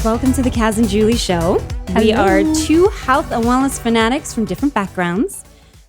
Welcome to the Kaz and Julie Show. Hello. We are two health and wellness fanatics from different backgrounds.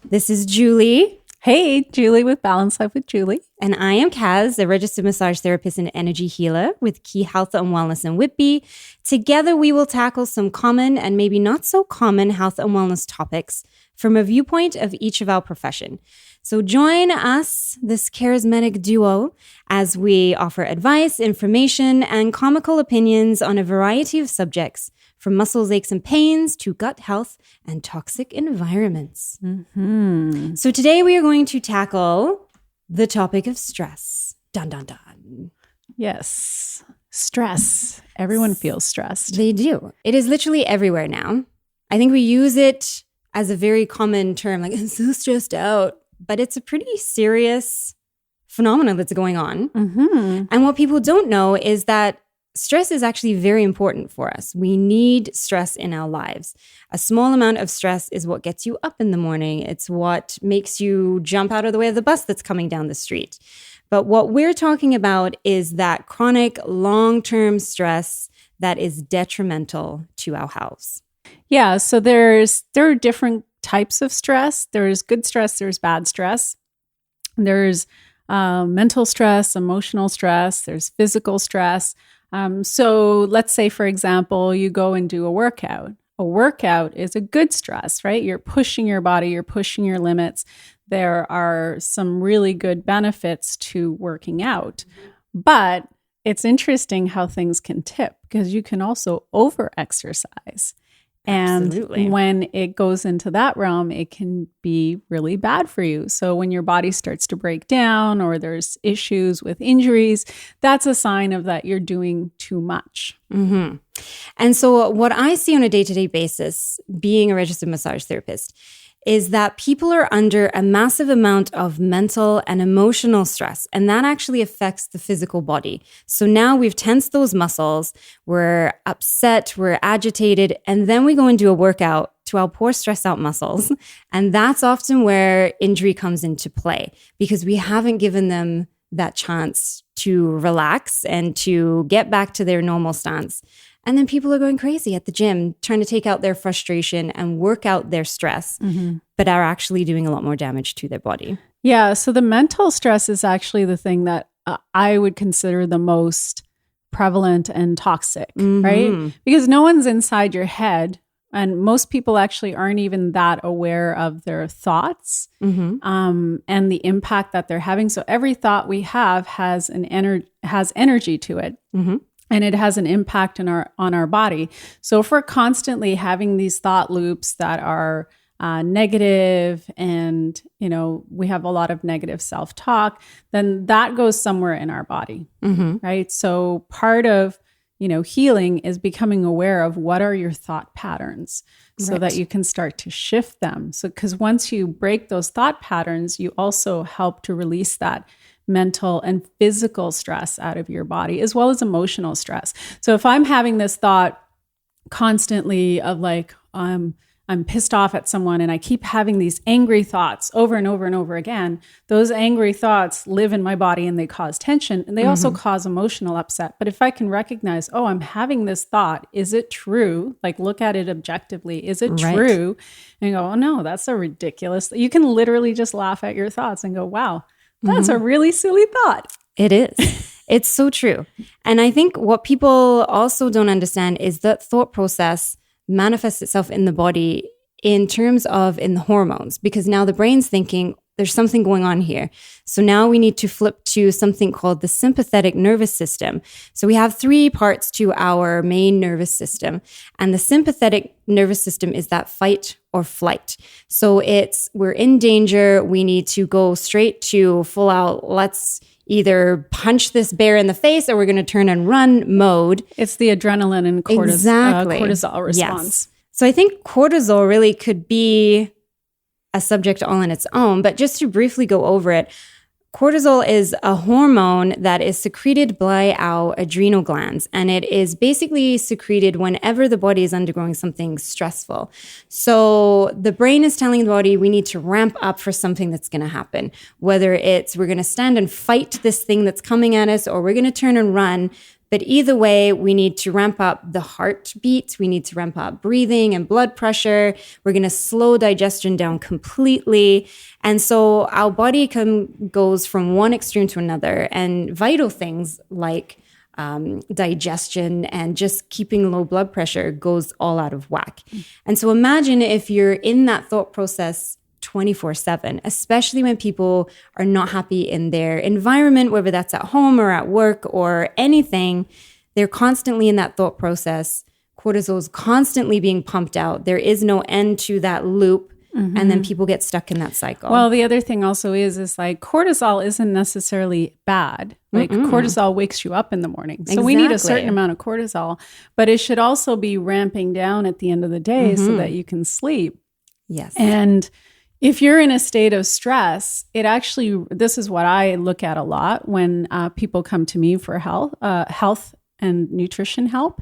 This is Julie. Hey, Julie with Balance Life with Julie. And I am Kaz, a registered massage therapist and energy healer with Key Health and Wellness in Whitby. Together, we will tackle some common and maybe not so common health and wellness topics from a viewpoint of each of our profession. So join us, this charismatic duo, as we offer advice, information, and comical opinions on a variety of subjects, from muscles, aches, and pains to gut health and toxic environments. Mm-hmm. So today we are going to tackle the topic of stress. Dun, dun, dun. Yes. Stress. Everyone feels stressed. They do. It is literally everywhere now. I think we use it as a very common term, like, I'm so stressed out. But it's a pretty serious phenomenon that's going on. Mm-hmm. And what people don't know is that stress is actually very important for us. We need stress in our lives. A small amount of stress is what gets you up in the morning. It's what makes you jump out of the way of the bus that's coming down the street. But what we're talking about is that chronic, long-term stress that is detrimental to our health. Yeah, so there are different types of stress. There's good stress, there's bad stress. There's mental stress, emotional stress, there's physical stress. So let's say, for example, you go and do a workout. A workout is a good stress, right? You're pushing your body, you're pushing your limits. There are some really good benefits to working out. But it's interesting how things can tip because you can also over-exercise. And Absolutely. when it goes into that realm, it can be really bad for you. So when your body starts to break down or there's issues with injuries, that's a sign of that you're doing too much. Mm-hmm. And so what I see on a day-to-day basis, being a registered massage therapist, is that people are under a massive amount of mental and emotional stress, and that actually affects the physical body. So now we've tensed those muscles, we're upset, we're agitated, and then we go and do a workout to our poor stressed out muscles. And that's often where injury comes into play because we haven't given them that chance to relax and to get back to their normal stance. And then people are going crazy at the gym, trying to take out their frustration and work out their stress, but are actually doing a lot more damage to their body. Yeah. So the mental stress is actually the thing that I would consider the most prevalent and toxic, right? Because no one's inside your head. And most people actually aren't even that aware of their thoughts and the impact that they're having. So every thought we have has has energy to it. And it has an impact on our body. So if we're constantly having these thought loops that are negative and, we have a lot of negative self-talk, then that goes somewhere in our body, right? So part of, healing is becoming aware of what are your thought patterns so that you can start to shift them. So, because once you break those thought patterns, you also help to release that mental and physical stress out of your body, as well as emotional stress. So if I'm having this thought constantly of like, I'm pissed off at someone and I keep having these angry thoughts over and over and over again, those angry thoughts live in my body and they cause tension and they also cause emotional upset. But if I can recognize, oh, I'm having this thought, is it true? Like look at it objectively. Is it true? And go, oh no, that's so ridiculous. You can literally just laugh at your thoughts and go, wow, that's a really silly thought. It is. It's so true. And I think what people also don't understand is that thought process manifests itself in the body in terms of in the hormones, because now the brain's thinking there's something going on here. So now we need to flip to something called the sympathetic nervous system. So we have 3 parts to our main nervous system. And the sympathetic nervous system is that fight or flight. So we're in danger. We need to go straight to full out, let's either punch this bear in the face or we're going to turn and run mode. It's the adrenaline and cortisol response. Yes. So I think cortisol really could be a subject all on its own, but just to briefly go over it, cortisol is a hormone that is secreted by our adrenal glands, and it is basically secreted whenever the body is undergoing something stressful. So the brain is telling the body we need to ramp up for something that's going to happen, whether it's we're going to stand and fight this thing that's coming at us or we're going to turn and run. But either way, we need to ramp up the heartbeat. We need to ramp up breathing and blood pressure. We're going to slow digestion down completely. And so our body goes from one extreme to another. And vital things like digestion and just keeping low blood pressure goes all out of whack. And so imagine if you're in that thought process 24/7, especially when people are not happy in their environment, whether that's at home or at work or anything. They're constantly in that thought process. Cortisol is constantly being pumped out. There is no end to that loop. And then people get stuck in that cycle. Well, the other thing also is like cortisol isn't necessarily bad. Like cortisol wakes you up in the morning. So we need a certain amount of cortisol, but it should also be ramping down at the end of the day so that you can sleep. Yes. And if you're in a state of stress, this is what I look at a lot when people come to me for health and nutrition help,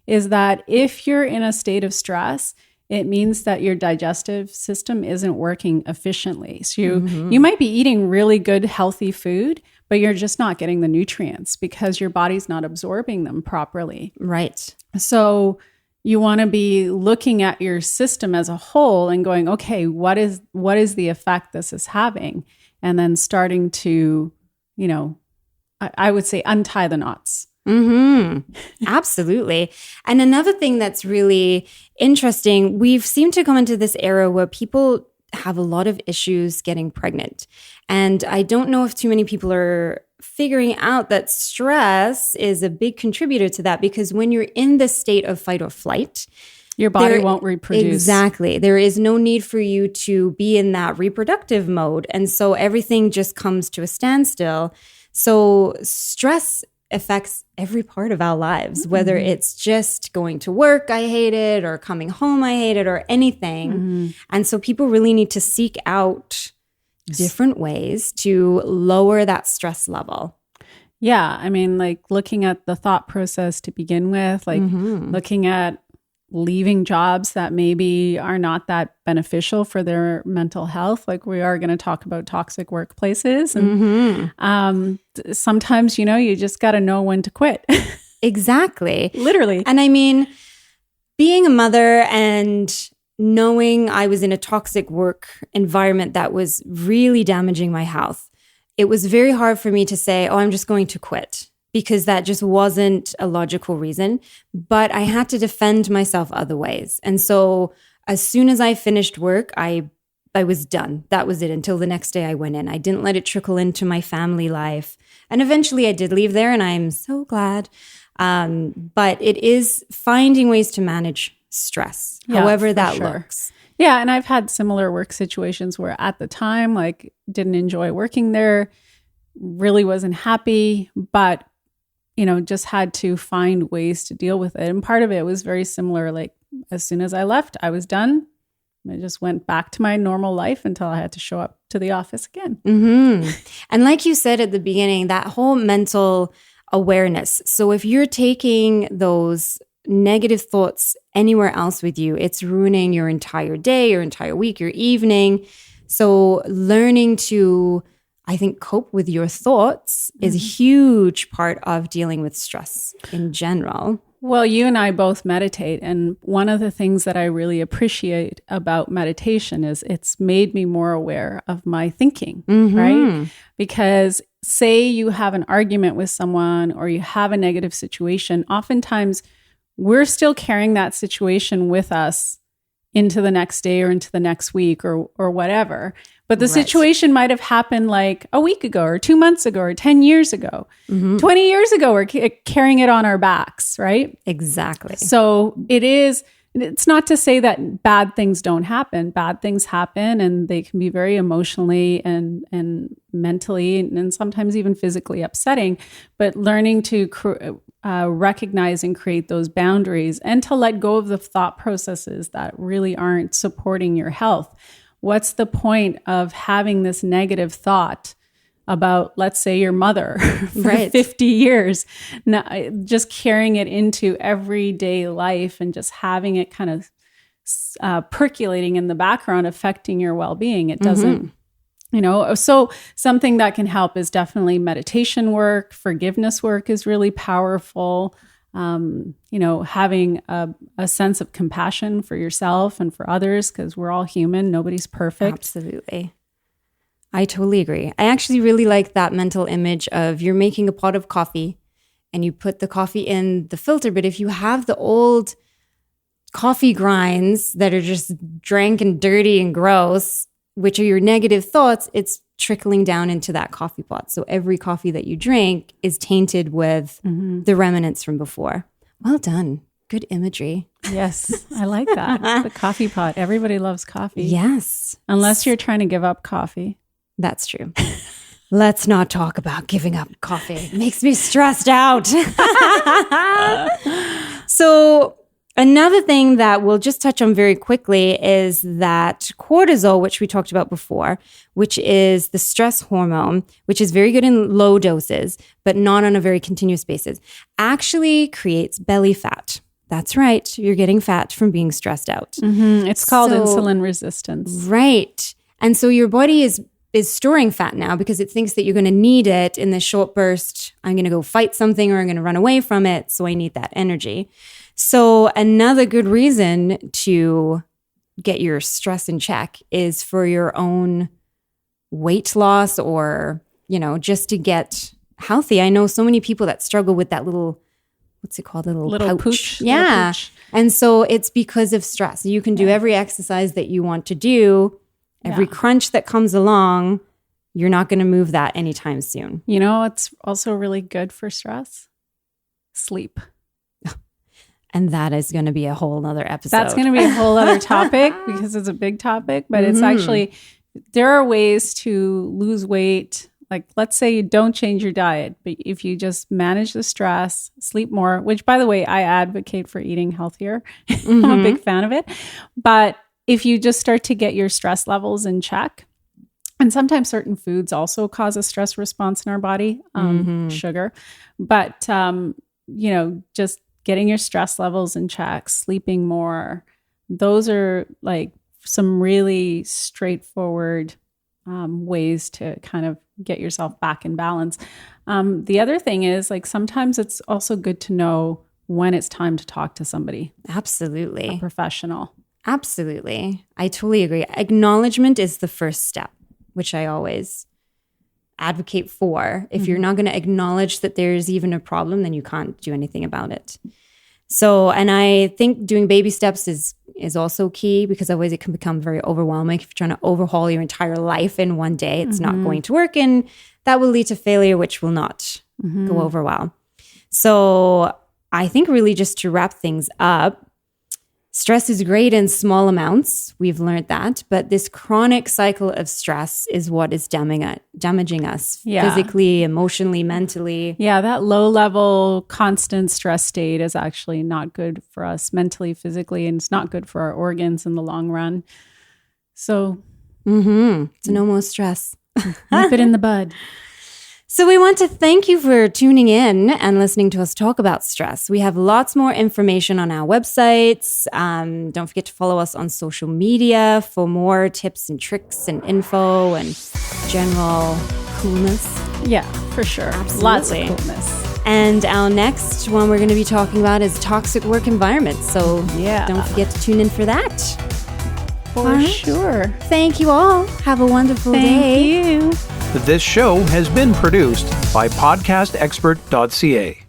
is that if you're in a state of stress, it means that your digestive system isn't working efficiently. So you might be eating really good, healthy food, but you're just not getting the nutrients because your body's not absorbing them properly. Right. So you want to be looking at your system as a whole and going, okay, what is the effect this is having? And then starting to, I would say untie the knots. Absolutely. And another thing that's really interesting, we've seemed to come into this era where people have a lot of issues getting pregnant. And I don't know if too many people are figuring out that stress is a big contributor to that, because when you're in the state of fight or flight, your body won't reproduce. Exactly. There is no need for you to be in that reproductive mode. And so everything just comes to a standstill. So stress affects every part of our lives, whether it's just going to work, I hate it, or coming home, I hate it, or anything. And so people really need to seek out different ways to lower that stress level. Yeah. I mean, like looking at the thought process to begin with, like looking at leaving jobs that maybe are not that beneficial for their mental health. Like we are going to talk about toxic workplaces. And sometimes, you just got to know when to quit. Exactly. Literally. And I mean, being a mother and knowing I was in a toxic work environment that was really damaging my health, it was very hard for me to say, I'm just going to quit, because that just wasn't a logical reason. But I had to defend myself other ways. And so as soon as I finished work, I was done. That was it until the next day I went in. I didn't let it trickle into my family life. And eventually I did leave there, and I'm so glad. But it is finding ways to manage stress, however that looks. Yeah. And I've had similar work situations where at the time, like didn't enjoy working there, really wasn't happy, but just had to find ways to deal with it. And part of it was very similar. Like as soon as I left, I was done. I just went back to my normal life until I had to show up to the office again. And like you said at the beginning, that whole mental awareness. So if you're taking those negative thoughts anywhere else with you, it's ruining your entire day, your entire week, your evening. So learning to, I think, cope with your thoughts is a huge part of dealing with stress in general. Well, you and I both meditate. And one of the things that I really appreciate about meditation is it's made me more aware of my thinking, right? Because say you have an argument with someone or you have a negative situation, oftentimes we're still carrying that situation with us into the next day or into the next week or whatever. But the situation might have happened like a week ago or 2 months ago or 10 years ago, 20 years ago, we're carrying it on our backs, right? Exactly. So it's not to say that bad things don't happen. Bad things happen, and they can be very emotionally and mentally and sometimes even physically upsetting. But learning to recognize and create those boundaries and to let go of the thought processes that really aren't supporting your health. What's the point of having this negative thought about, let's say, your mother for 50 years, just carrying it into everyday life and just having it kind of percolating in the background, affecting your well-being? It doesn't So something that can help is definitely meditation work. Forgiveness work is really powerful. Having a sense of compassion for yourself and for others, because we're all human. Nobody's perfect. Absolutely. I totally agree. I actually really like that mental image of you're making a pot of coffee and you put the coffee in the filter. But if you have the old coffee grinds that are just rank and dirty and gross, which are your negative thoughts, it's trickling down into that coffee pot. So every coffee that you drink is tainted with the remnants from before. Well done. Good imagery. Yes, I like that. The coffee pot. Everybody loves coffee. Yes. Unless you're trying to give up coffee. That's true. Let's not talk about giving up coffee. It makes me stressed out. So another thing that we'll just touch on very quickly is that cortisol, which we talked about before, which is the stress hormone, which is very good in low doses, but not on a very continuous basis, actually creates belly fat. That's right. You're getting fat from being stressed out. It's called insulin resistance. Right. And so your body is storing fat now because it thinks that you're going to need it in this short burst. I'm going to go fight something or I'm going to run away from it. So I need that energy. So another good reason to get your stress in check is for your own weight loss or, just to get healthy. I know so many people that struggle with that little, what's it called? A little pouch. Pooch. Yeah. Little pooch. And so it's because of stress. You can do every exercise that you want to do. Every crunch that comes along, you're not going to move that anytime soon. It's also really good for stress? Sleep. And that is going to be a whole nother episode. That's going to be a whole other topic because it's a big topic, but it's actually, there are ways to lose weight. Like, let's say you don't change your diet, but if you just manage the stress, sleep more, which by the way, I advocate for eating healthier. I'm a big fan of it. But if you just start to get your stress levels in check, and sometimes certain foods also cause a stress response in our body, sugar, but, just getting your stress levels in check, sleeping more, those are like some really straightforward ways to kind of get yourself back in balance. The other thing is, like, sometimes it's also good to know when it's time to talk to somebody. Absolutely. A professional. Absolutely. I totally agree. Acknowledgement is the first step, which I always advocate for. If you're not going to acknowledge that there's even a problem, then you can't do anything about it. So, and I think doing baby steps is also key, because otherwise it can become very overwhelming. If you're trying to overhaul your entire life in one day, it's not going to work, and that will lead to failure, which will not go over well. So I think really just to wrap things up, stress is great in small amounts. We've learned that. But this chronic cycle of stress is what is damaging us physically, emotionally, mentally. Yeah, that low level, constant stress state is actually not good for us mentally, physically, and it's not good for our organs in the long run. So, so no more stress. Nip it in the bud. So we want to thank you for tuning in and listening to us talk about stress. We have lots more information on our websites. Don't forget to follow us on social media for more tips and tricks and info and general coolness. Yeah, for sure. Absolutely. Lots of coolness. And our next one we're going to be talking about is toxic work environments. So don't forget to tune in for that. For sure. Thank you all. Have a wonderful day. Thank you. This show has been produced by podcastexpert.ca.